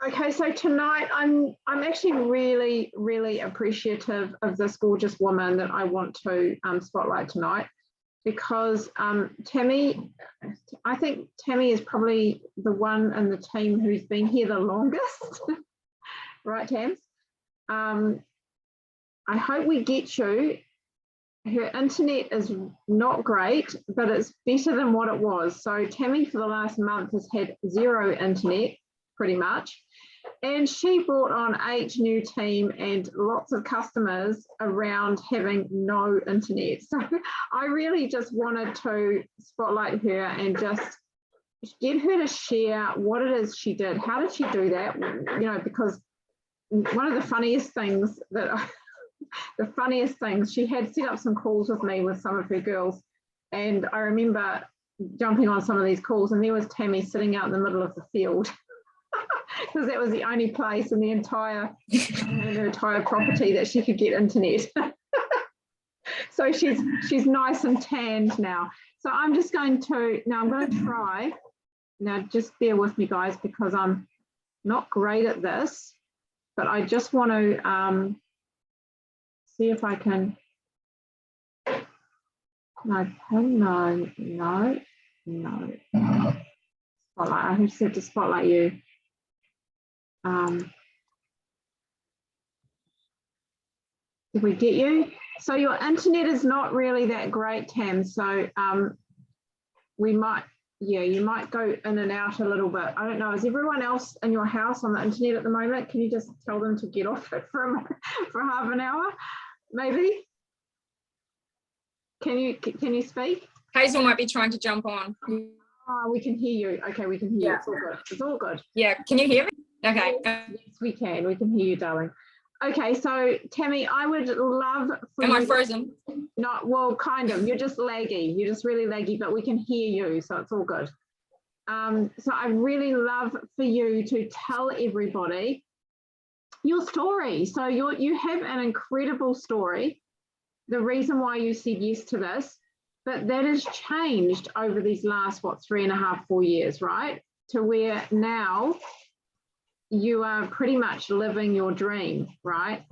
Okay, so tonight I'm actually really, really appreciative of this gorgeous woman that I want to spotlight tonight, because Tammy, I think Tammy is probably the one in the team who's been here the longest, right, Tams? I hope we get you. Her internet is not great, but it's better than what it was. So Tammy for the last month has had zero internet, pretty much. And she brought on 8 new team and lots of customers around having no internet. So I really just wanted to spotlight her and just get her to share what it is she did. How did she do that? You know, because one of the funniest things she had set up some calls with me with some of her girls. And I remember jumping on some of these calls and there was Tammy sitting out in the middle of the field. Because that was the only place in the entire property that she could get internet. So she's nice and tanned now. So I'm just going to try. Now just bear with me, guys, because I'm not great at this, but I just want to see if I can. No. Spotlight. I just said to spotlight you. Did we get you? So your internet is not really that great, Tam. So you might go in and out a little bit. I don't know. Is everyone else in your house on the internet at the moment? Can you just tell them to get off it for half an hour, maybe? Can you speak? Hazel might be trying to jump on. Oh, we can hear you. Okay, we can hear you. It's all good. It's all good. Yeah, can you hear me? Okay. Yes, we can. We can hear you, darling. Okay, so Tammy, I would love for Am I frozen? No, well, kind of. You're just laggy. You're just really laggy, but we can hear you, so it's all good. So I really love for you to tell everybody your story. So you have an incredible story. The reason why you said yes to this, but that has changed over these last 3.5, 4 years, right? To where now you are pretty much living your dream, right?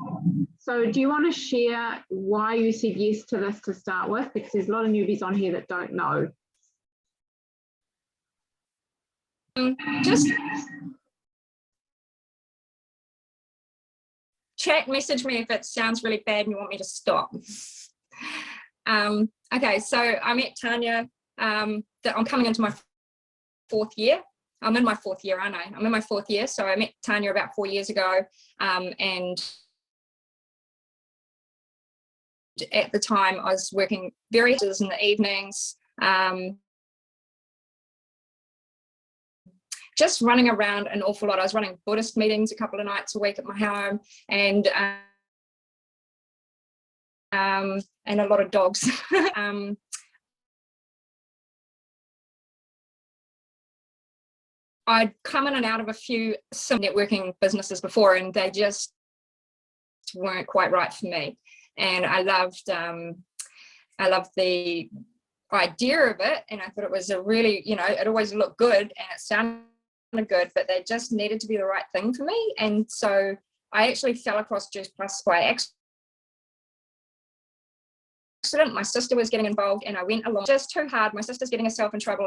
So do you want to share why you said yes to this to start with? Because there's a lot of newbies on here that don't know. Just message me if it sounds really bad and you want me to stop. Okay, so I met Tanya, I'm coming into my 4th year. I'm in my 4th year, aren't I? I'm in my 4th year. So I met Tanya about 4 years ago. And at the time I was working very late in the evenings, just running around an awful lot. I was running Buddhist meetings a couple of nights a week at my home, and a lot of dogs. I'd come in and out of some networking businesses before, and they just weren't quite right for me. And I loved the idea of it, and I thought it was a really, it always looked good and it sounded good, but they just needed to be the right thing for me. And so I actually fell across Juice Plus by accident. My sister was getting involved and I went along. Just too hard. My sister's getting herself in trouble.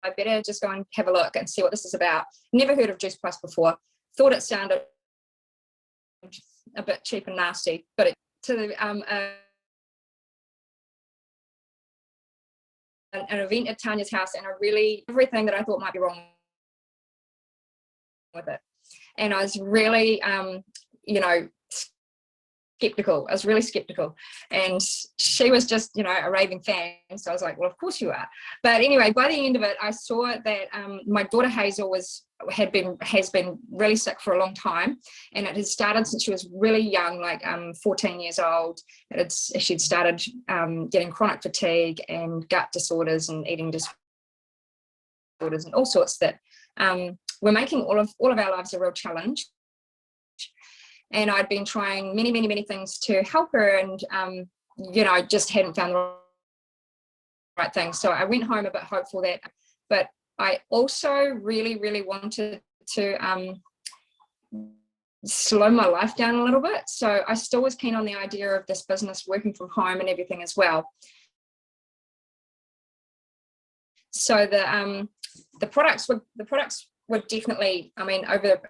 I better just go and have a look and see what this is about. Never heard of Juice Plus before. Thought it sounded a bit cheap and nasty, but an event at Tanya's house, and everything that I thought might be wrong with it. And I was really, skeptical. I was really skeptical, and she was just, a raving fan. So I was like, well, of course you are. But anyway, by the end of it, I saw that my daughter Hazel has been really sick for a long time, and it had started since she was really young, like 14 years old. She'd started getting chronic fatigue and gut disorders and eating disorders and all sorts that were making all of our lives a real challenge. And I'd been trying many, many, many things to help her, and just hadn't found the right thing. So I went home a bit hopeful but I also really wanted to slow my life down a little bit. So I still was keen on the idea of this business, working from home and everything as well. So the products were definitely, I mean, over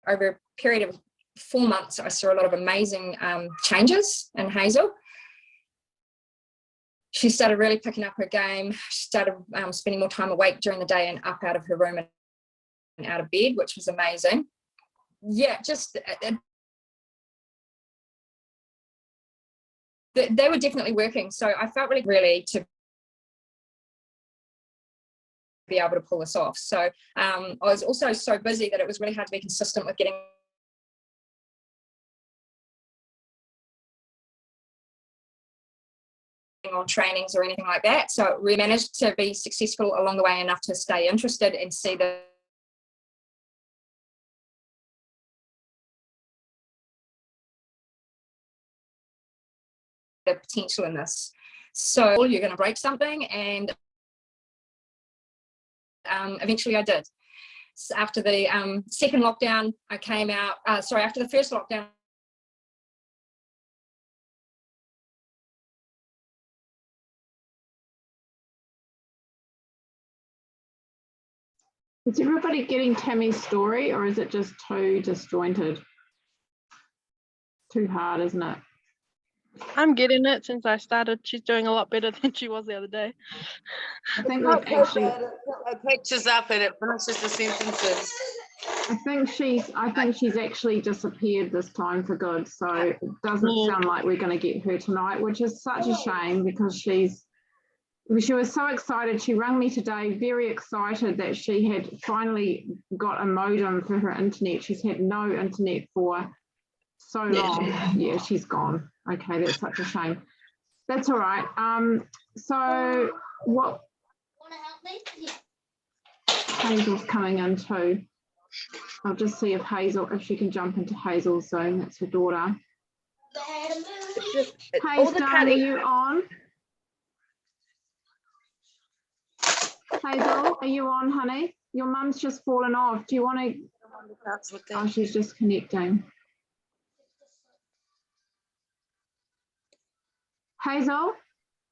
a period of 4 months, I saw a lot of amazing changes in Hazel. She started really picking up her game. She started spending more time awake during the day and up out of her room and out of bed, which was amazing. Yeah, just they were definitely working. So I felt really to be able to pull this off. So I was also so busy that it was really hard to be consistent with getting on trainings or anything like that. So we managed to be successful along the way enough to stay interested and see the potential in this. So you're going to break something, and eventually I did. So after the second lockdown, I came out, after the first lockdown, Is everybody getting Tammy's story, or is it just too disjointed? Too hard, isn't it? I'm getting it since I started. She's doing a lot better than she was the other day. I think we've actually. It catches up and it finishes the sentences. I think she's actually disappeared this time for good. So it doesn't sound like we're going to get her tonight, which is such a shame, because she was so excited. She rang me today, very excited that she had finally got a modem for her internet. She's had no internet for so long. Yeah, she's gone. Okay, that's such a shame. That's all right. So what? Want to help me? Yeah. Hazel's coming in too. I'll just see if she can jump into Hazel's Zoom. That's her daughter. Hazel, are you on? Hazel, are you on, honey? Your mum's just fallen off. Do you want to? Oh, she's just connecting. Hazel,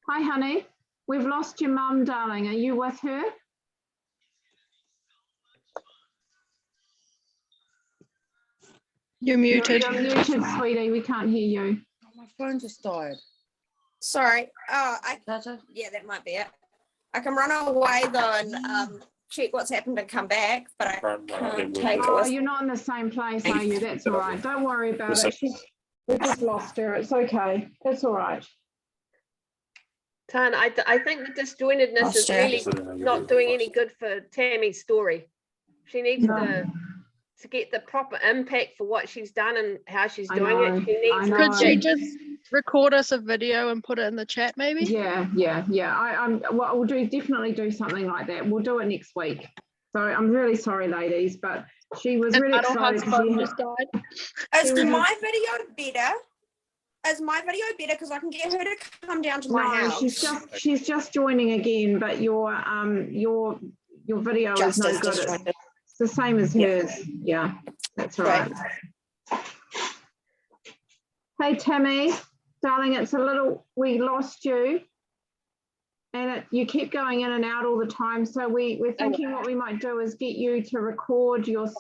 hi, honey. We've lost your mum, darling. Are you with her? You're muted. You're muted, sweetie. We can't hear you. Oh, my phone just died. Sorry. Yeah, that might be it. I can run away though and check what's happened and come back, but I can't take it. Oh, you're not in the same place, are you? That's all right. Don't worry about it. We just lost her. It's okay. It's all right. Tan, I think the disjointedness is really not doing any good for Tammy's story. She needs to get the proper impact for what she's done and how she's doing it. She needs. Could she just record us a video and put it in the chat, maybe? Yeah. Well, we'll definitely do something like that. We'll do it next week. So I'm really sorry, ladies, but she was really excited. Is my video better? Is my video better because I can get her to come down to my house? She's just joining again, but your video is no good. It's the same as hers. Yeah, that's right. Hey Tammy, darling, we lost you, and you keep going in and out all the time. So we're thinking what we might do is get you to record an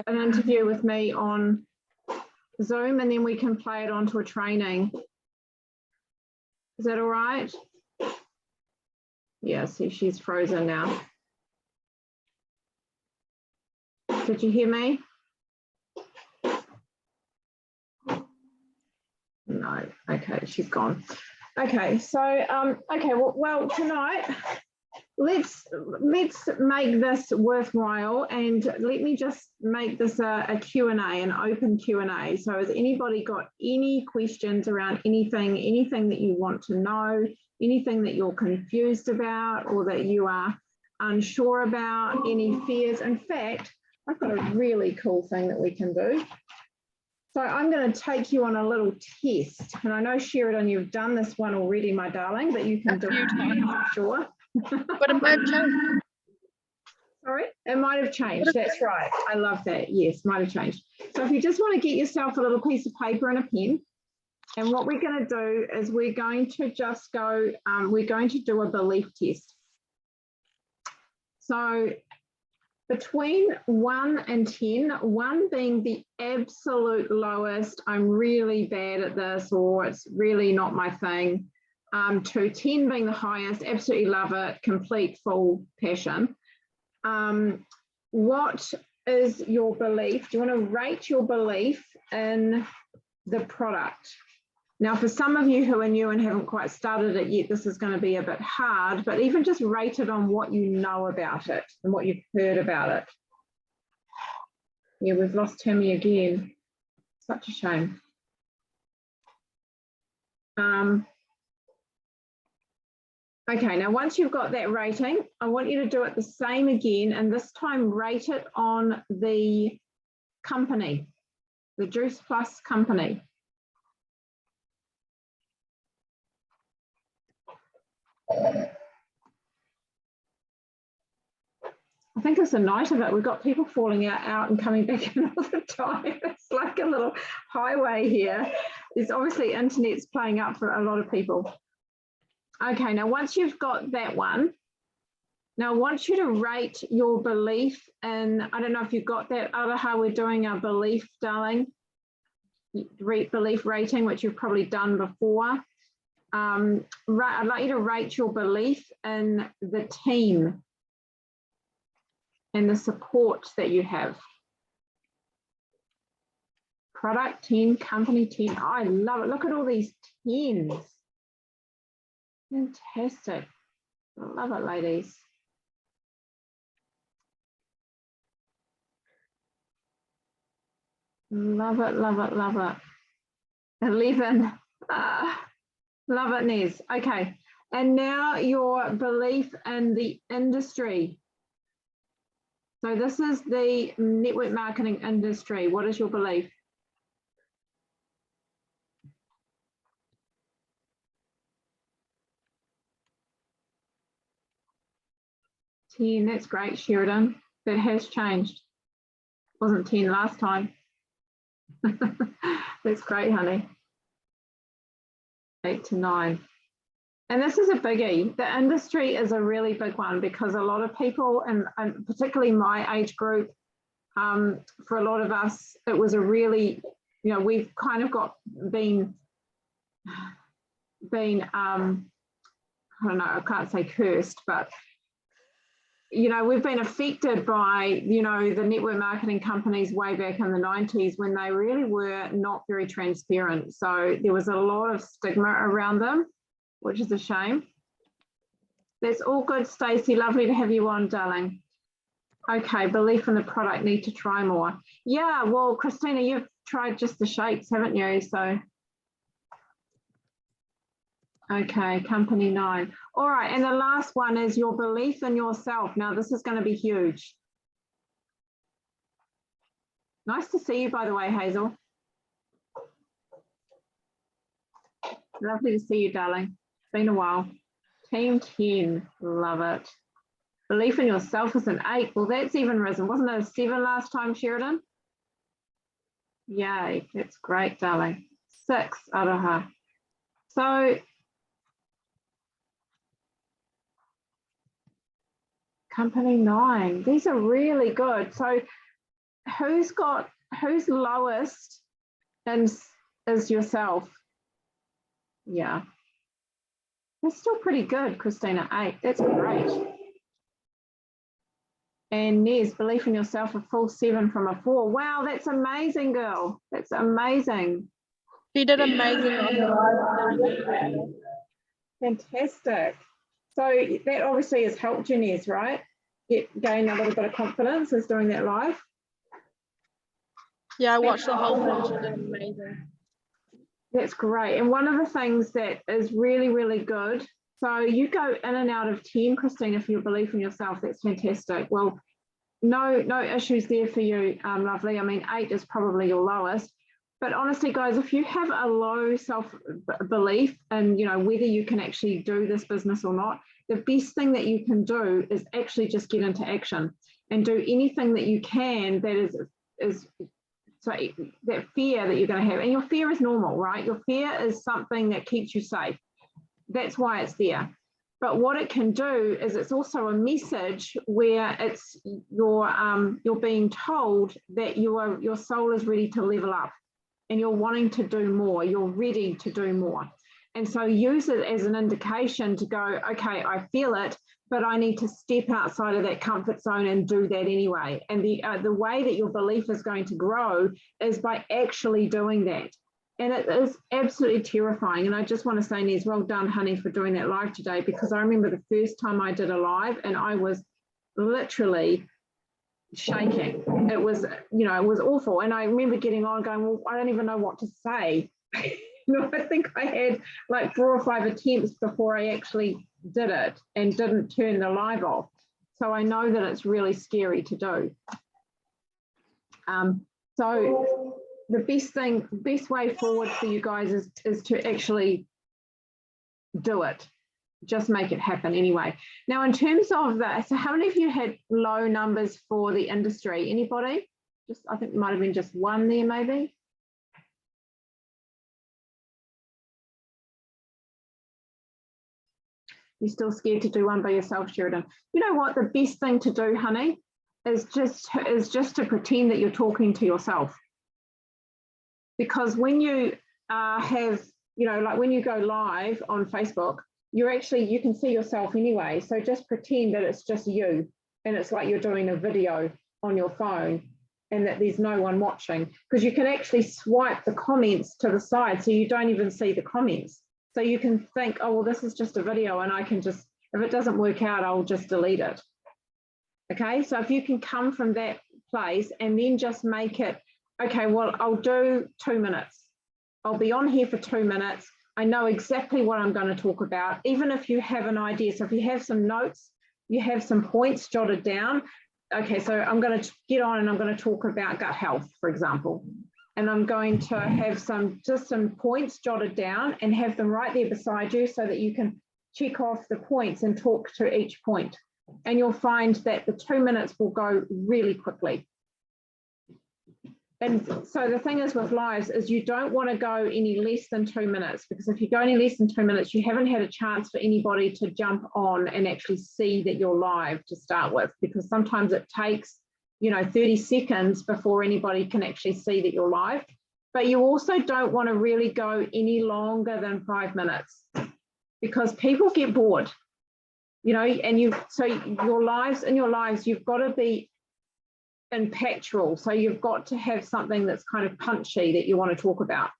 interview with me on Zoom, and then we can play it onto a training. Is that all right? Yeah, see, she's frozen now. Did you hear me? No. Okay, she's gone. Okay, so okay, well tonight let's make this worthwhile, and let me just make this a Q&A, an open Q&A. So has anybody got any questions around anything that you want to know, anything that you're confused about or that you are unsure about, any fears? In fact, I've got a really cool thing that we can do. So I'm going to take you on a little test, and I know Sheridan, you've done this one already, my darling, but you can do it, I'm sure. But it might change. Sorry, it might have changed. That's right. I love that. Yes, might have changed. So if you just want to get yourself a little piece of paper and a pen, and what we're going to do is we're going to just go, we're going to do a belief test. So between 1 and 10, 1 being the absolute lowest, I'm really bad at this, or it's really not my thing, to 10 being the highest, absolutely love it, complete, full passion. What is your belief? Do you want to rate your belief in the product? Now, for some of you who are new and haven't quite started it yet, this is going to be a bit hard, but even just rate it on what you know about it and what you've heard about it. Yeah, we've lost Tammy again. Such a shame. Okay, now once you've got that rating, I want you to do it the same again, and this time rate it on the company, the Juice Plus company. I think it's a night of it. We've got people falling out and coming back in all the time. It's like a little highway here. There's obviously internet's playing up for a lot of people. Okay, now once you've got that one, now I want you to rate your belief in, I don't know if you've got that, Araha, we're doing our belief, darling, belief rating, which you've probably done before. I'd like you to rate your belief in the team and the support that you have. Product 10, company 10. Oh, I love it. Look at all these 10s. Fantastic. I love it, ladies. Love it, love it, love it. 11. Love it, Nez. Okay. And now your belief in the industry. So this is the network marketing industry. What is your belief? That's great, Sheridan. That has changed. Wasn't 10 last time. That's great, honey. 8 to 9. And this is a biggie. The industry is a really big one because a lot of people, and particularly my age group, for a lot of us, it was a really, you know, we've kind of been I don't know, I can't say cursed, but you know, we've been affected by, you know, the network marketing companies way back in the 90s when they really were not very transparent. So there was a lot of stigma around them, which is a shame. That's all good, Stacey. Lovely to have you on, darling. Okay, belief in the product, need to try more. Yeah, well, Christina, you've tried just the shakes, haven't you? So, okay, company 9. All right, and the last one is your belief in yourself. Now, this is going to be huge. Nice to see you, by the way, Hazel. Lovely to see you, darling. It's been a while. Team 10, love it. Belief in yourself is an 8. Well, that's even risen. Wasn't it a 7 last time, Sheridan? Yay, that's great, darling. 6, Araha. So, company 9. These are really good. So, who's lowest is yourself? Yeah. That's still pretty good, Christina. 8. That's great. And Nez, belief in yourself, a full 7 from a 4. Wow, that's amazing, girl. That's amazing. She did amazing on the live. Fantastic. So that obviously has helped you, Nez, right? Gain a little bit of confidence is doing that live. Yeah, I watched the whole thing. She did amazing. That's great. And one of the things that is really, really good, so you go in and out of 10, Christine, if you believe in yourself, that's fantastic. Well, no issues there for you, lovely. I mean, 8 is probably your lowest. But honestly, guys, if you have a low self-belief and, you know, whether you can actually do this business or not, the best thing that you can do is actually just get into action and do anything that you can that is so that fear that you're going to have. And your fear is normal, right? Your fear is something that keeps you safe. That's why it's there. But what it can do is it's also a message where it's you're being told that your soul is ready to level up and you're wanting to do more. You're ready to do more. And so use it as an indication to go, okay, I feel it, but I need to step outside of that comfort zone and do that anyway. And the way that your belief is going to grow is by actually doing that. And it is absolutely terrifying. And I just want to say, Nez, well done, honey, for doing that live today, because I remember the first time I did a live and I was literally shaking. It was, you know, it was awful. And I remember getting on going, well, I don't even know what to say. I think I had like 4 or 5 attempts before I actually did it and didn't turn the live off. So I know that it's really scary to do. So the best way forward for you guys is to actually do it. Just make it happen anyway. Now, in terms of that, so how many of you had low numbers for the industry? Anybody? Just, I think there might have been just one there, maybe. You're still scared to do one by yourself, Sheridan. You know what? The best thing to do, honey, is just to pretend that you're talking to yourself. Because when you have, you know, like when you go live on Facebook, you can see yourself anyway. So just pretend that it's just you and it's like you're doing a video on your phone and that there's no one watching, because you can actually swipe the comments to the side so you don't even see the comments. So you can think, oh, well, this is just a video and I can just, if it doesn't work out, I'll just delete it. Okay, so if you can come from that place and then just make it, okay, well, I'll do 2 minutes. I'll be on here for 2 minutes. I know exactly what I'm going to talk about, even if you have an idea. So if you have some notes, you have some points jotted down. Okay, so I'm going to get on and I'm going to talk about gut health, for example. And I'm going to have some points jotted down and have them right there beside you so that you can check off the points and talk to each point. And you'll find that the 2 minutes will go really quickly. And so the thing is with lives is you don't want to go any less than 2 minutes, because if you go any less than 2 minutes, you haven't had a chance for anybody to jump on and actually see that you're live to start with, because sometimes it takes, you know, 30 seconds before anybody can actually see that you're live. But you also don't want to really go any longer than 5 minutes, because people get bored, you know, and so your lives, you've got to be impactful. So you've got to have something that's kind of punchy that you want to talk about.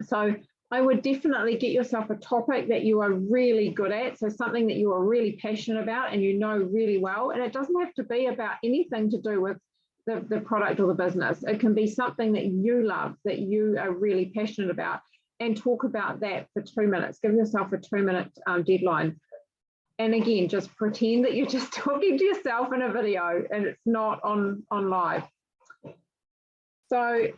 So I would definitely get yourself a topic that you are really good at. So something that you are really passionate about and you know really well. And it doesn't have to be about anything to do with the product or the business. It can be something that you love, that you are really passionate about, and talk about that for 2 minutes. Give yourself a 2 minute deadline. And again, just pretend that you're just talking to yourself in a video and it's not on live. So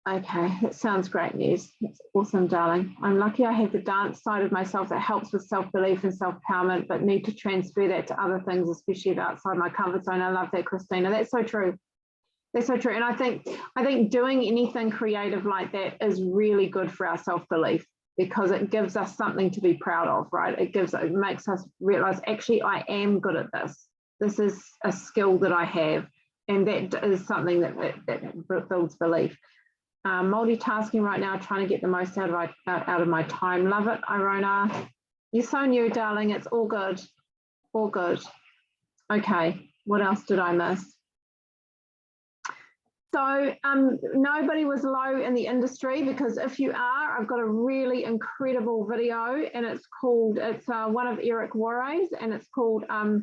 okay, that sounds great news. That's awesome, darling. I'm lucky I have the dance side of myself that helps with self-belief and self-empowerment, but need to transfer that to other things, especially outside my comfort zone. I love that, Christina. That's so true. That's so true. And I think doing anything creative like that is really good for our self-belief, because it gives us something to be proud of, right? It makes us realize, actually, I am good at this. This is a skill that I have. And that is something that builds belief. Multitasking right now, trying to get the most out of my time. Love it, Irona. You're so new, darling. It's all good. All good. Okay, what else did I miss? So nobody was low in the industry, because if you are, I've got a really incredible video, and it's one of Eric Warre's, and it's called oh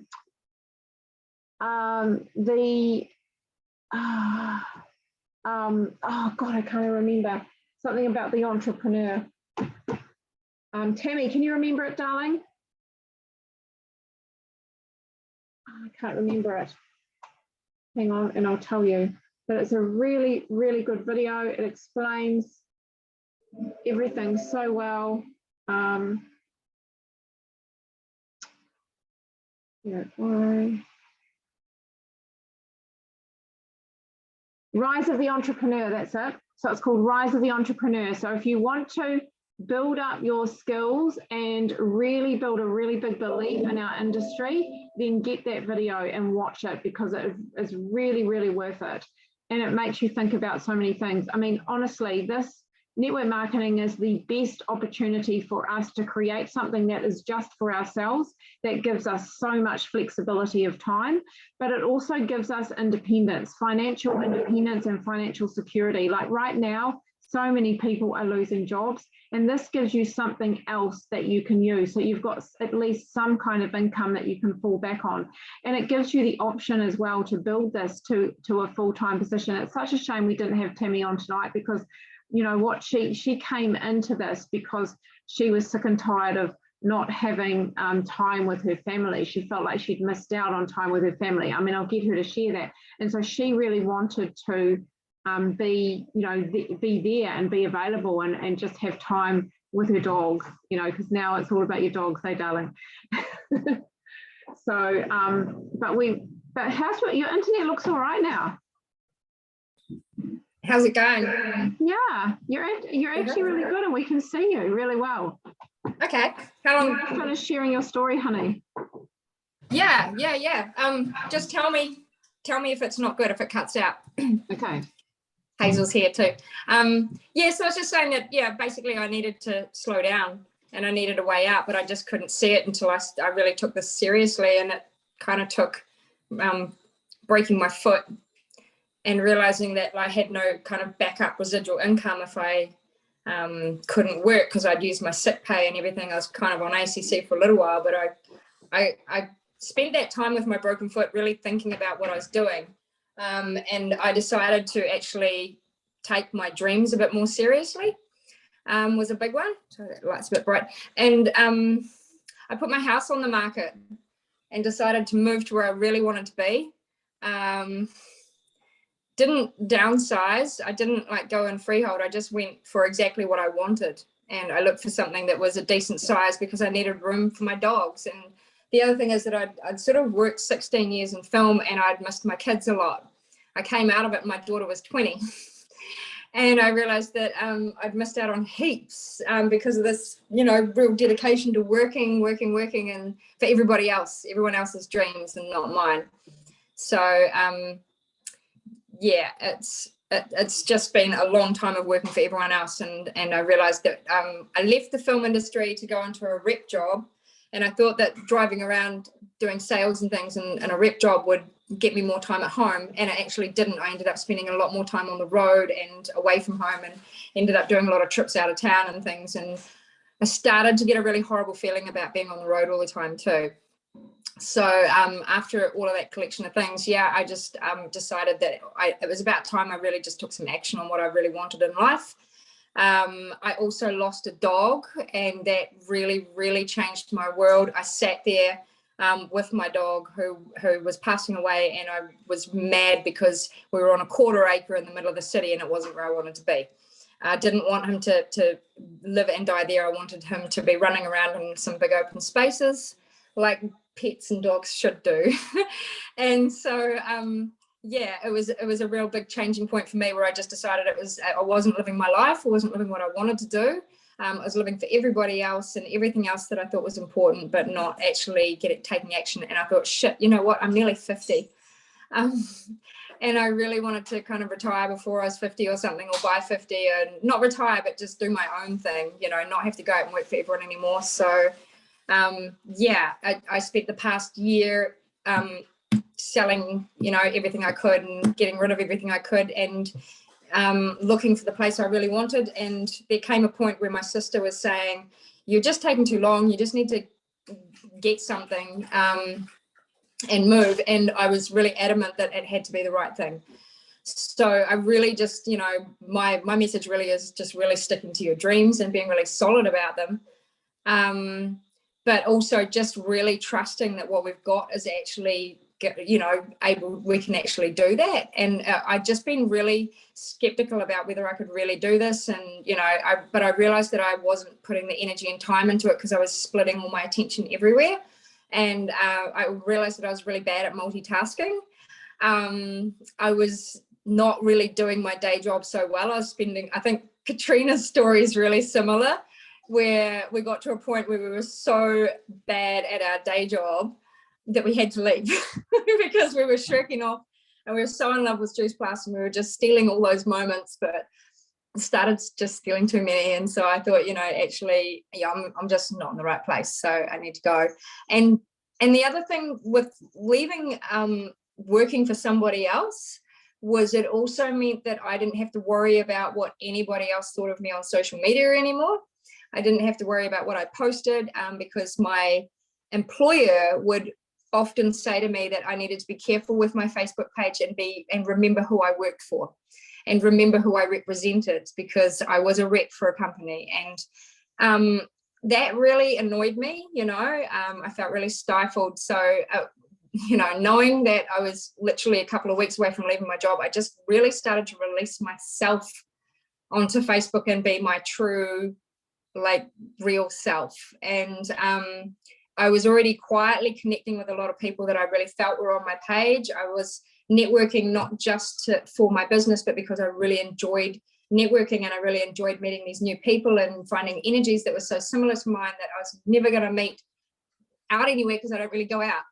God, I can't remember. Something about the entrepreneur. Tammy, can you remember it, darling? I can't remember it. Hang on, and I'll tell you. But it's a really, really good video. It explains everything so well. Yeah, Rise of the Entrepreneur, that's it. So it's called Rise of the Entrepreneur. So if you want to build up your skills and really build a really big belief in our industry, then get that video and watch it, because it is really, really worth it. And it makes you think about so many things. I mean, honestly, this network marketing is the best opportunity for us to create something that is just for ourselves, that gives us so much flexibility of time, but it also gives us independence, financial independence and financial security. Like right now, so many people are losing jobs, and this gives you something else that you can use. So you've got at least some kind of income that you can fall back on. And it gives you the option as well to build this to a full-time position. It's such a shame we didn't have Tammy on tonight, because you know what, she came into this because she was sick and tired of not having time with her family. She felt like she'd missed out on time with her family. I mean, I'll get her to share that. And so she really wanted to be there and be available and just have time with her dog, you know, because now it's all about your dogs, eh, darling? So, but how's your internet? Looks all right now. How's it going? Yeah, you're actually really good, and we can see you really well. Okay. How long? Finish sharing your story, honey. Yeah. Just tell me if it's not good, if it cuts out. Okay. Hazel's here too. Yeah, so I was just saying that, yeah, basically I needed to slow down and I needed a way out, but I just couldn't see it until I really took this seriously, and it kind of took breaking my foot and realizing that I had no kind of backup residual income if I couldn't work, because I'd used my sick pay and everything. I was kind of on ACC for a little while, but I spent that time with my broken foot really thinking about what I was doing. And I decided to actually take my dreams a bit more seriously. Was a big one. So that light's a bit bright. And I put my house on the market and decided to move to where I really wanted to be. Didn't downsize. I didn't like go in freehold. I just went for exactly what I wanted. And I looked for something that was a decent size because I needed room for my dogs. And the other thing is that I'd sort of worked 16 years in film, and I'd missed my kids a lot. I came out of it, my daughter was 20. And I realized that I'd missed out on heaps because of this, you know, real dedication to working and for everybody else, everyone else's dreams and not mine. So, yeah, it's just been a long time of working for everyone else. And I realized that I left the film industry to go into a rep job. And I thought that driving around doing sales and things in a rep job would get me more time at home. And it actually didn't. I ended up spending a lot more time on the road and away from home, and ended up doing a lot of trips out of town and things. And I started to get a really horrible feeling about being on the road all the time too. So after all of that collection of things, yeah, I just decided that it was about time I really just took some action on what I really wanted in life. I also lost a dog, and that really, really changed my world. I sat there with my dog who was passing away, and I was mad because we were on a quarter acre in the middle of the city, and it wasn't where I wanted to be. I didn't want him to live and die there. I wanted him to be running around in some big open spaces like pets and dogs should do. And so yeah, it was a real big changing point for me, where I just decided I wasn't living my life. I wasn't living what I wanted to do. I was living for everybody else and everything else that I thought was important, but not actually taking action. And I thought, shit, you know what? I'm nearly 50. And I really wanted to kind of retire before I was 50 or something, or by 50, and not retire, but just do my own thing, you know, not have to go out and work for everyone anymore. So yeah, I spent the past year selling, you know, everything I could and getting rid of everything I could, and looking for the place I really wanted. And there came a point where my sister was saying, you're just taking too long, you just need to get something and move. And I was really adamant that it had to be the right thing. So I really just, you know, my message really is just really sticking to your dreams and being really solid about them. But also just really trusting that what we've got is actually we can actually do that. And I'd just been really skeptical about whether I could really do this. And, but I realized that I wasn't putting the energy and time into it because I was splitting all my attention everywhere. And I realized that I was really bad at multitasking. I was not really doing my day job so well. I was spending, I think Katrina's story is really similar, where we got to a point where we were so bad at our day job that we had to leave because we were shirking off, and we were so in love with Juice Plus, and we were just stealing all those moments, but started just stealing too many. And so I thought, actually, I'm just not in the right place, so I need to go. And the other thing with leaving working for somebody else was it also meant that I didn't have to worry about what anybody else thought of me on social media anymore. I didn't have to worry about what I posted because my employer would often say to me that I needed to be careful with my Facebook page and remember who I worked for and remember who I represented, because I was a rep for a company. And that really annoyed me. I felt really stifled. So knowing that I was literally a couple of weeks away from leaving my job, I just really started to release myself onto Facebook and be my true, real self. And I was already quietly connecting with a lot of people that I really felt were on my page. I was networking not just for my business, but because I really enjoyed networking, and I really enjoyed meeting these new people and finding energies that were so similar to mine that I was never going to meet out anywhere because I don't really go out.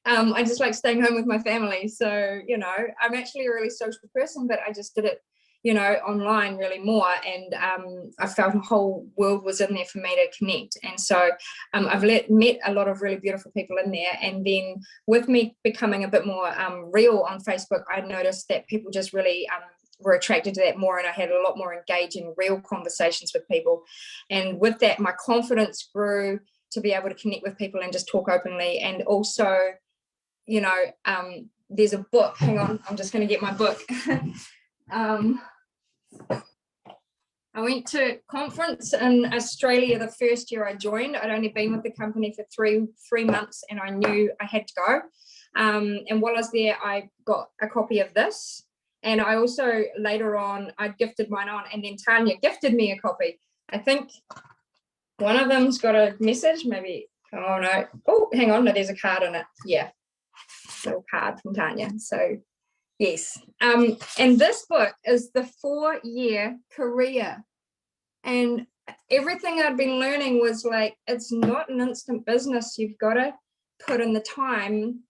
I just like staying home with my family. So, I'm actually a really social person, but I just did it, online really more. And I felt a whole world was in there for me to connect. And so I've met a lot of really beautiful people in there. And then with me becoming a bit more real on Facebook, I noticed that people just really were attracted to that more. And I had a lot more engaging, real conversations with people. And with that, my confidence grew to be able to connect with people and just talk openly. And also, there's a book, hang on, I'm just going to get my book. I went to a conference in Australia the first year I joined. I'd only been with the company for three months, and I knew I had to go. And while I was there, I got a copy of this. And I also, later on, I gifted mine on, and then Tanya gifted me a copy. I think one of them's got a message, maybe. Oh no. Oh, hang on. No, there's a card on it. Yeah. Little card from Tanya. So yes. And this book is the 4-year career. And everything I'd been learning was it's not an instant business. You've got to put in the time.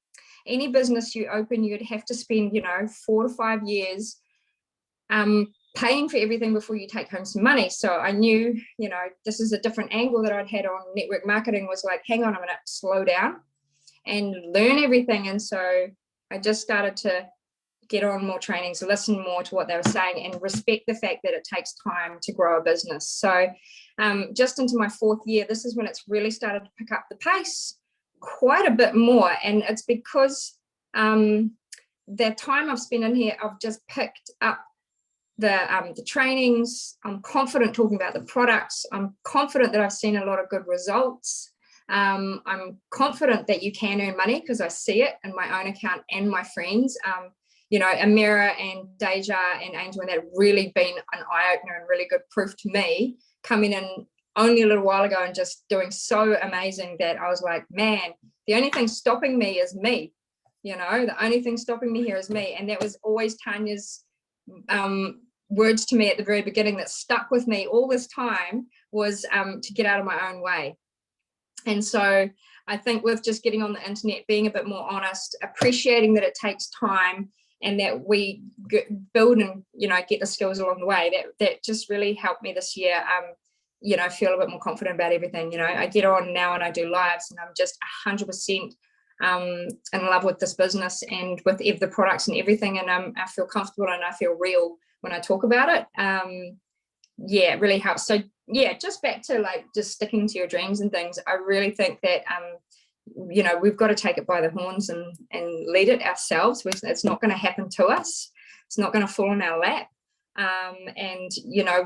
Any business you open, you'd have to spend, 4 to 5 years paying for everything before you take home some money. So I knew, this is a different angle that I'd had on network marketing, was hang on a minute, slow down and learn everything. And so I just started to get on more trainings, listen more to what they were saying, and respect the fact that it takes time to grow a business. So just into my 4th year, this is when it's really started to pick up the pace quite a bit more. And it's because the time I've spent in here, I've just picked up the trainings. I'm confident talking about the products. I'm confident that I've seen a lot of good results. I'm confident that you can earn money because I see it in my own account and my friends. Amira and Deja and Angel, and that really been an eye-opener and really good proof to me, coming in only a little while ago and just doing so amazing that I was like, man, the only thing stopping me is me. The only thing stopping me here is me. And that was always Tanya's words to me at the very beginning that stuck with me all this time, was to get out of my own way. And so I think with just getting on the internet, being a bit more honest, appreciating that it takes time and that we build and, get the skills along the way, that just really helped me this year, feel a bit more confident about everything. I get on now and I do lives, and I'm just 100% in love with this business and with the products and everything. And I feel comfortable and I feel real when I talk about it. It really helps. So yeah, just back to just sticking to your dreams and things. I really think that we've got to take it by the horns and lead it ourselves. It's not going to happen to us. It's not going to fall in our lap. And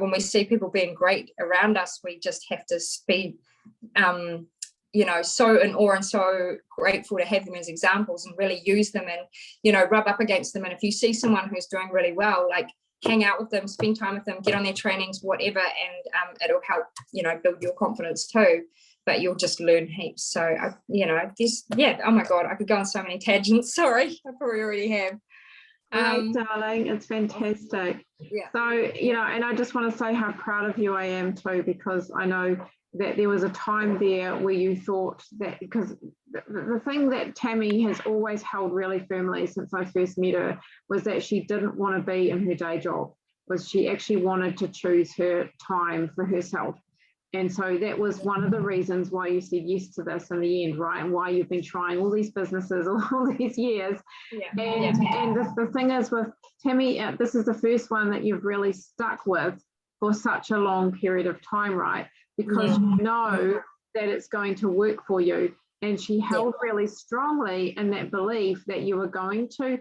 when we see people being great around us, we just have to be so in awe and so grateful to have them as examples and really use them and, rub up against them. And if you see someone who's doing really well, like hang out with them, spend time with them, get on their trainings, whatever, and it'll help, build your confidence too. But you'll just learn heaps. So, oh my God, I could go on so many tangents. Sorry, I probably already have. Right, darling, it's fantastic. Yeah. So, and I just want to say how proud of you I am too, because I know that there was a time there where you thought that, because the thing that Tammy has always held really firmly since I first met her was that she didn't want to be in her day job, was she actually wanted to choose her time for herself. And so that was one of the reasons why you said yes to this in the end, right? And why you've been trying all these businesses all these years. Yeah. And the thing is with Tammy, this is the first one that you've really stuck with for such a long period of time, right? Because you know that it's going to work for you. And she held really strongly in that belief that you were going to,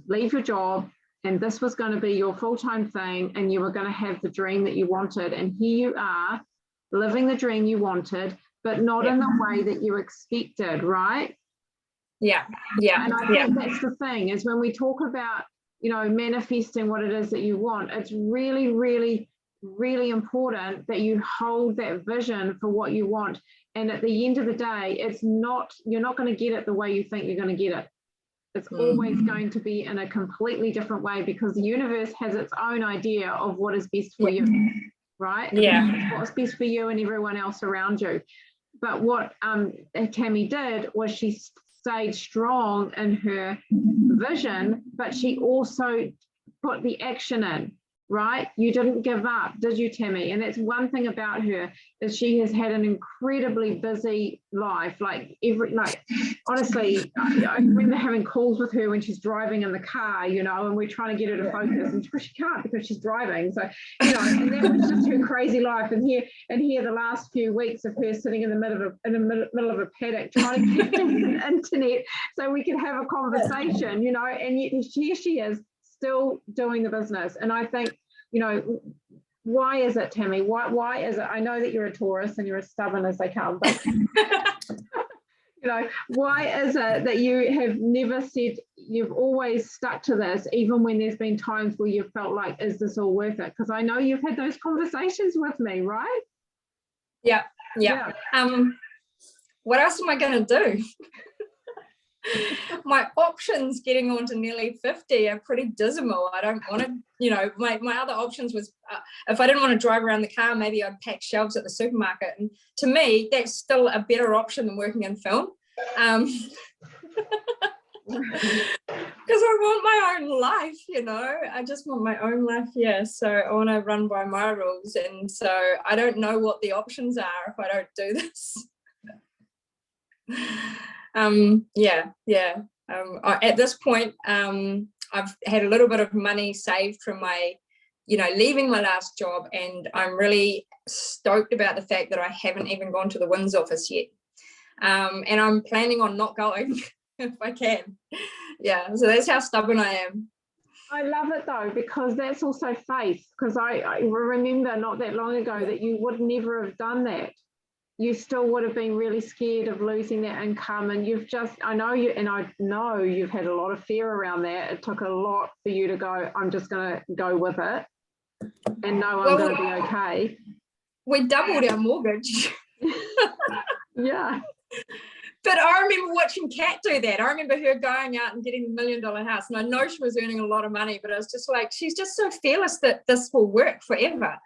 leave your job, and this was going to be your full-time thing, and you were going to have the dream that you wanted. And here you are living the dream you wanted, but not in the way that you expected, right? Yeah. And I think that's the thing, is when we talk about, manifesting what it is that you want, it's really, really, really important that you hold that vision for what you want. And at the end of the day, you're not going to get it the way you think you're going to get it. It's always going to be in a completely different way, because the universe has its own idea of what is best for you, right? Yeah. What's best for you and everyone else around you. But what Tammy did was she stayed strong in her vision, but she also put the action in, right? You didn't give up, did you, Tammy? And that's one thing about her, is she has had an incredibly busy life. Honestly, I remember having calls with her when she's driving in the car, and we're trying to get her to focus, and she can't because she's driving. So, and that was just her crazy life. And here the last few weeks of her sitting in the middle of a paddock trying to get the internet so we could have a conversation, and yet here she is, still doing the business. And I think, why is it, Tammy? Why is it? I know that you're a Taurus and you're as stubborn as they come, but why is it that you have never said, you've always stuck to this, even when there's been times where you felt like, is this all worth it? Because I know you've had those conversations with me, right? Yeah. What else am I going to do? My options getting on to nearly 50 are pretty dismal. I don't want to, my other options was, if I didn't want to drive around the car, maybe I'd pack shelves at the supermarket. And to me, that's still a better option than working in film. Because I want my own life, I just want my own life. So I want to run by my rules. And so I don't know what the options are if I don't do this. At this point, I've had a little bit of money saved from my, leaving my last job, and I'm really stoked about the fact that I haven't even gone to the WINS office yet. And I'm planning on not going if I can. So that's how stubborn I am. I love it though, because that's also faith, because I remember not that long ago that you would never have done that. You still would have been really scared of losing that income, and I know you've had a lot of fear around that. It took a lot for you to go, I'm just going to go with it and know I'm going to be okay. We doubled our mortgage. Yeah. But I remember watching Kat do that. I remember her going out and getting the $1 million house, and I know she was earning a lot of money, but I was just like, she's just so fearless that this will work forever,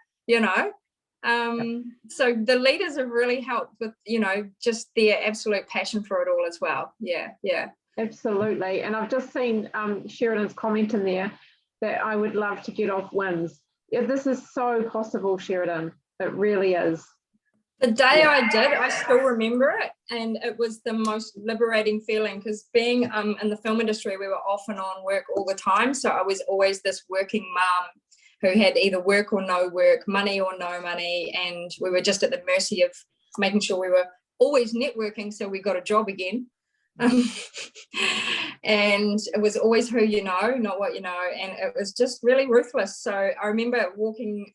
So the leaders have really helped with, just their absolute passion for it all as well. Yeah. Absolutely. And I've just seen Sheridan's comment in there that I would love to get off WINS. Yeah, this is so possible, Sheridan. It really is. The day I did, I still remember it, and it was the most liberating feeling, because being in the film industry, we were off and on work all the time. So I was always this working mum who had either work or no work, money or no money, and we were just at the mercy of making sure we were always networking so we got a job again. And it was always who you know, not what you know, and it was just really ruthless. So I remember walking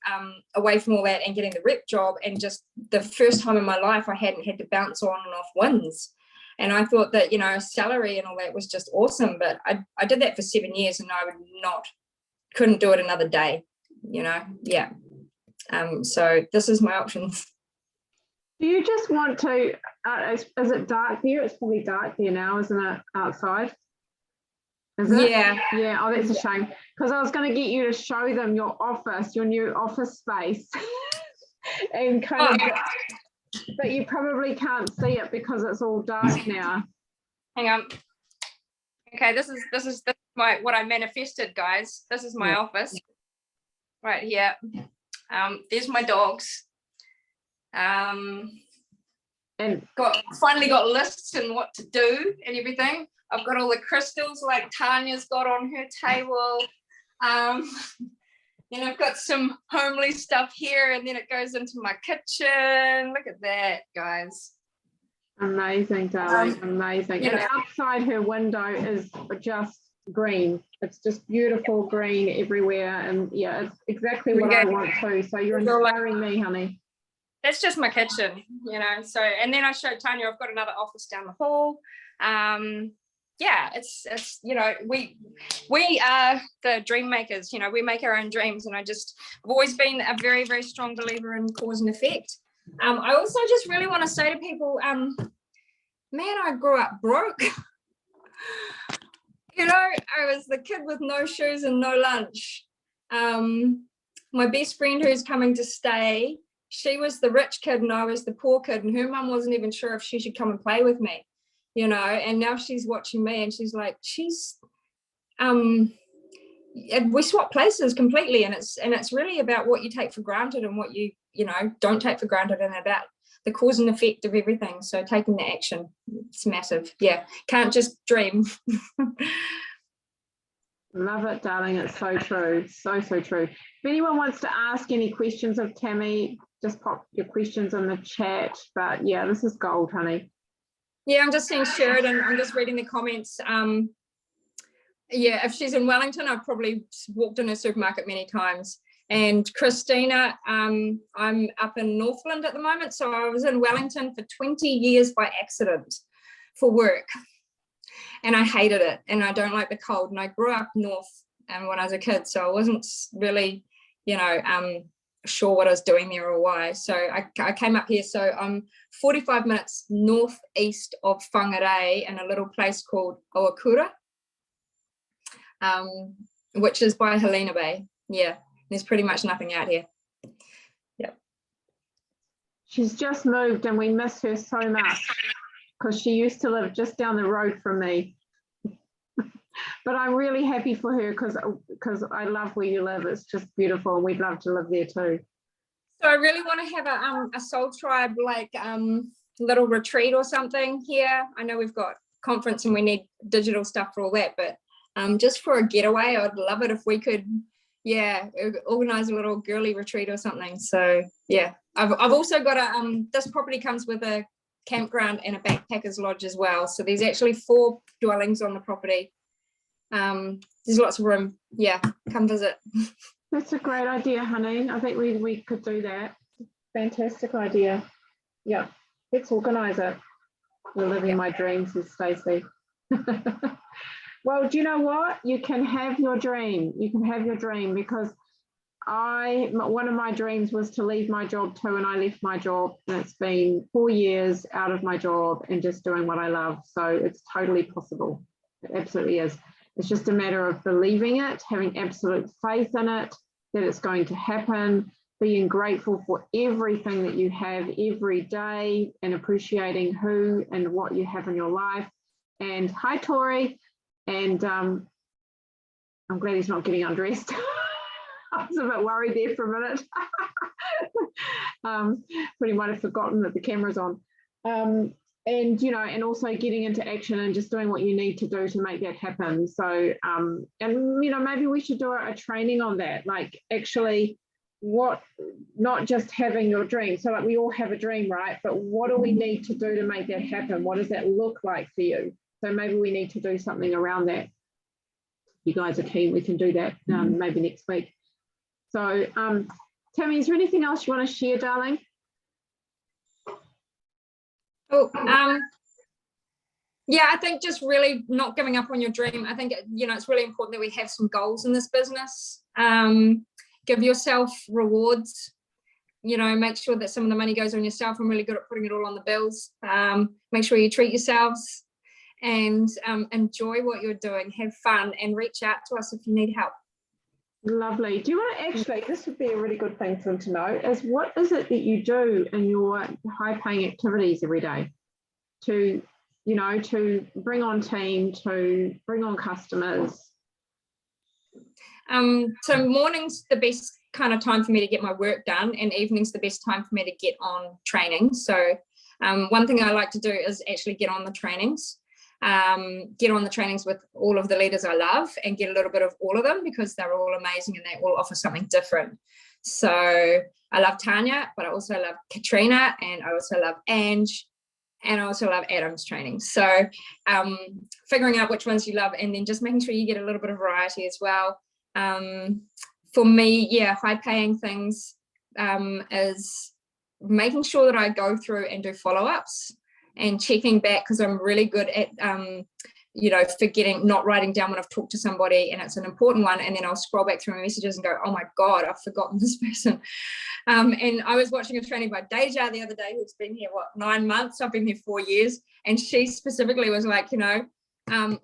away from all that and getting the rep job, and just the first time in my life I hadn't had to bounce on and off winds. And I thought that, you know, salary and all that was just awesome. But I did that for 7 years and I couldn't do it another day, you know. Yeah. So this is my options. Do you just want to, is it dark there? It's probably dark there now, isn't it, outside? Is it? Yeah. Yeah, oh, that's a shame. Because I was going to get you to show them your office, your new office space. And kind of, but you probably can't see it because it's all dark now. Hang on. Okay, this is my what I manifested, guys. This is my office right here. There's my dogs. And finally got lists and what to do and everything. I've got all the crystals like Tanya's got on her table. Then I've got some homely stuff here, and then it goes into my kitchen. Look at that, guys. Amazing, darling, amazing. And outside her window is just green. It's just beautiful green everywhere. And yeah, it's exactly what I want too. So you're inspiring me, honey. That's just my kitchen, you know. So, and then I showed Tanya, I've got another office down the hall. Yeah, it's you know, we are the dream makers, you know, we make our own dreams. And I've always been a very, very strong believer in cause and effect. I also just really want to say to people, man, I grew up broke. You know, I was the kid with no shoes and no lunch. My best friend who's coming to stay, she was the rich kid and I was the poor kid, and her mum wasn't even sure if she should come and play with me, you know. And now she's watching me and she's like, we swap places completely. And it's really about what you take for granted and what you know, don't take for granted, and about the cause and effect of everything. So taking the action, it's massive. Yeah, can't just dream. Love it, darling. It's so true. So true. If anyone wants to ask any questions of Tammy, just pop your questions in the chat. But yeah, this is gold, honey. Yeah, I'm just seeing Sheridan. I'm just reading the comments. Yeah, if she's in Wellington, I've probably walked in her supermarket many times. And Christina, I'm up in Northland at the moment. So I was in Wellington for 20 years by accident for work. And I hated it. And I don't like the cold. And I grew up north when I was a kid. So I wasn't really, you know, sure what I was doing there or why. So I came up here. So I'm 45 minutes northeast of Whangarei in a little place called Oakura, which is by Helena Bay. Yeah. There's pretty much nothing out here. Yep. She's just moved and we miss her so much because she used to live just down the road from me. But I'm really happy for her because I love where you live. It's just beautiful and we'd love to live there too. So I really want to have a soul tribe, like little retreat or something here. I know we've got conference and we need digital stuff for all that, but just for a getaway, I'd love it if we could, yeah, organize a little girly retreat or something. So yeah, I've also got this property comes with a campground and a backpackers lodge as well. So there's actually 4 dwellings on the property. There's lots of room. Yeah, come visit. That's a great idea, honey. I think we could do that. Fantastic idea. Yeah, let's organize it. We're living my dreams with Stacey. Well, do you know what? You can have your dream. You can have your dream, because one of my dreams was to leave my job too, and I left my job, and it's been 4 years out of my job and just doing what I love. So it's totally possible. It absolutely is. It's just a matter of believing it, having absolute faith in it, that it's going to happen, being grateful for everything that you have every day and appreciating who and what you have in your life. And hi, Tori. And I'm glad he's not getting undressed. I was a bit worried there for a minute. But he might have forgotten that the camera's on. And, you know, and also getting into action and just doing what you need to do to make that happen. So, and, you know, maybe we should do a training on that, like actually not just having your dream. So like we all have a dream, right? But what do we need to do to make that happen? What does that look like for you? So maybe we need to do something around that. You guys are keen, we can do that maybe next week. So, Tammy, is there anything else you want to share, darling? Oh, yeah, I think just really not giving up on your dream. I think, you know, it's really important that we have some goals in this business. Give yourself rewards, you know, make sure that some of the money goes on yourself. I'm really good at putting it all on the bills. Make sure you treat yourselves and enjoy what you're doing, have fun, and reach out to us if you need help. Lovely. Do you want to actually, this would be a really good thing for them to know, is what is it that you do in your high paying activities every day to, you know, to bring on team, to bring on customers? So morning's the best kind of time for me to get my work done, and evening's the best time for me to get on training. So one thing I like to do is actually get on the trainings. Get on the trainings with all of the leaders I love and get a little bit of all of them, because they're all amazing and they all offer something different. So I love Tanya, but I also love Katrina, and I also love Ange, and I also love Adam's training. So figuring out which ones you love, and then just making sure you get a little bit of variety as well. For me, yeah, high paying things is making sure that I go through and do follow-ups and checking back, because I'm really good at you know, forgetting, not writing down when I've talked to somebody and it's an important one, and then I'll scroll back through my messages and go, oh my God, I've forgotten this person. And I was watching a training by Deja the other day, who's been here, what, 9 months? I've been here 4 years. And she specifically was like, you know,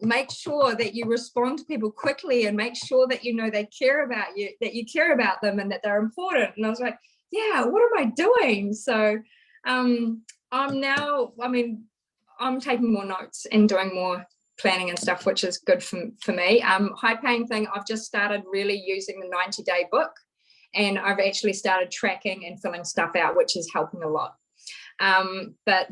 make sure that you respond to people quickly, and make sure that, you know, they care about you, that you care about them, and that they're important. And I was like, yeah, what am I doing? So I'm now, I mean, I'm taking more notes and doing more planning and stuff, which is good for me. High paying thing, I've just started really using the 90-day book, and I've actually started tracking and filling stuff out, which is helping a lot. But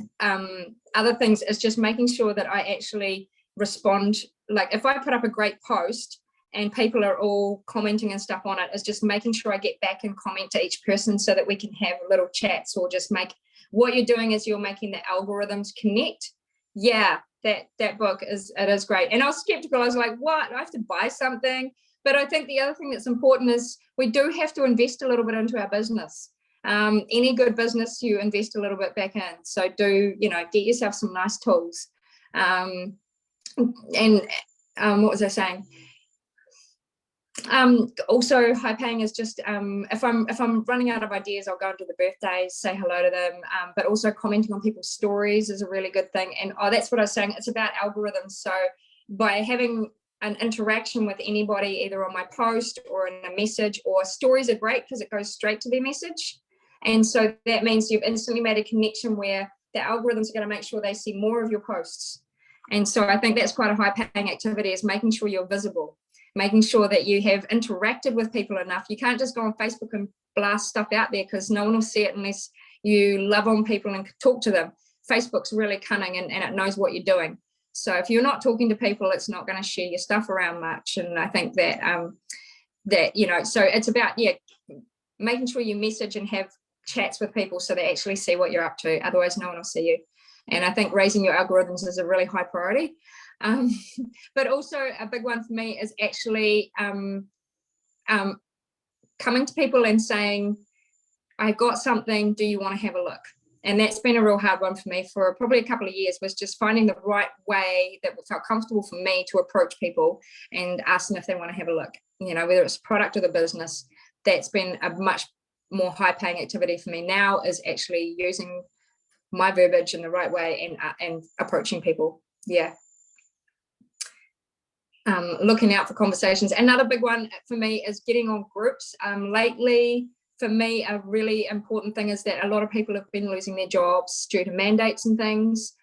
other things is just making sure that I actually respond. Like if I put up a great post and people are all commenting and stuff on it, is just making sure I get back and comment to each person so that we can have little chats, or just make, what you're doing is you're making the algorithms connect. Yeah, that book is great. And I was skeptical. I was like, what? I have to buy something? But I think the other thing that's important is we do have to invest a little bit into our business. Any good business, you invest a little bit back in. So do, you know, get yourself some nice tools. And what was I saying? Also high paying is just if I'm running out of ideas, I'll go into the birthdays, say hello to them, but also commenting on people's stories is a really good thing. And that's what I was saying, it's about algorithms. So by having an interaction with anybody, either on my post or in a message, or stories are great because it goes straight to their message, and so that means you've instantly made a connection where the algorithms are going to make sure they see more of your posts. And so I think that's quite a high paying activity, is making sure you're visible, making sure that you have interacted with people enough. You can't just go on Facebook and blast stuff out there, because no one will see it unless you love on people and talk to them. Facebook's really cunning, and it knows what you're doing. So if you're not talking to people, it's not going to share your stuff around much. And I think that that, you know, so it's about, yeah, making sure you message and have chats with people so they actually see what you're up to. Otherwise, no one will see you. And I think raising your algorithms is a really high priority. But also a big one for me is actually coming to people and saying, I got something, do you want to have a look? And that's been a real hard one for me for probably a couple of years, was just finding the right way that felt comfortable for me to approach people and ask them if they want to have a look, you know, whether it's a product or the business. That's been a much more high paying activity for me now, is actually using my verbiage in the right way and approaching people. Yeah. Looking out for conversations. Another big one for me is getting on groups. Lately, for me, a really important thing is that a lot of people have been losing their jobs due to mandates and things.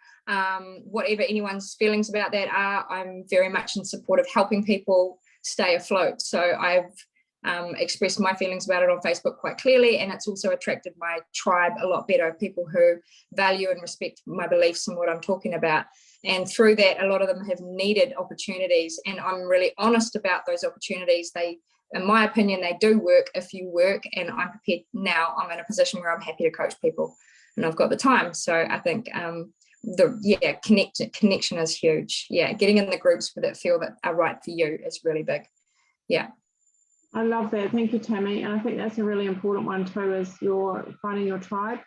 Whatever anyone's feelings about that are, I'm very much in support of helping people stay afloat. So I've expressed my feelings about it on Facebook quite clearly, and it's also attracted my tribe a lot better, people who value and respect my beliefs and what I'm talking about. And through that, a lot of them have needed opportunities, and I'm really honest about those opportunities. They, in my opinion, they do work if you work, and I'm prepared now. I'm in a position where I'm happy to coach people, and I've got the time. So I think connection is huge. Yeah, getting in the groups that feel that are right for you is really big. Yeah. I love that. Thank you, Tammy. And I think that's a really important one too, is you're finding your tribe.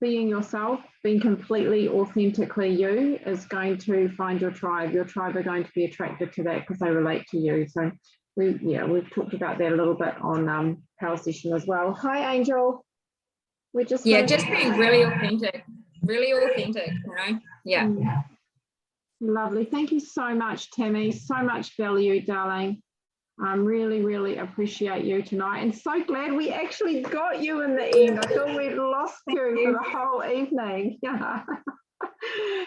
being yourself, being completely authentically you is going to find your tribe. Your tribe are going to be attracted to that because they relate to you. So we've talked about that a little bit on Power Session as well. Hi, Angel. We're just just being really authentic, you know. Yeah. Lovely. Thank you so much, Tammy. So much value, darling. Really, really appreciate you tonight, and so glad we actually got you in the end. I thought we'd lost you for the whole evening. Yeah.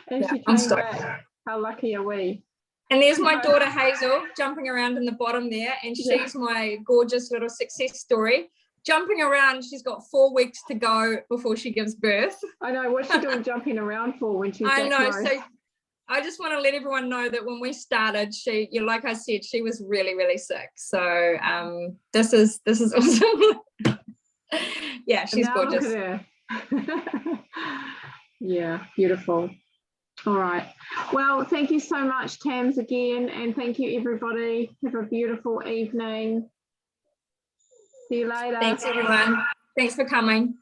And she came back. How lucky are we? And there's my daughter Hazel jumping around in the bottom there, and she's my gorgeous little success story. Jumping around, she's got 4 weeks to go before she gives birth. I know, what's she doing jumping around for when she's I know, so I just want to let everyone know that when we started, she, like I said, she was really, really sick. So this is awesome. Yeah, she's gorgeous. Look at her. Yeah, beautiful. All right. Well, thank you so much, Tams, again, and thank you, everybody. Have a beautiful evening. See you later. Thanks, everyone. Thanks for coming.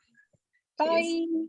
Bye. Cheers.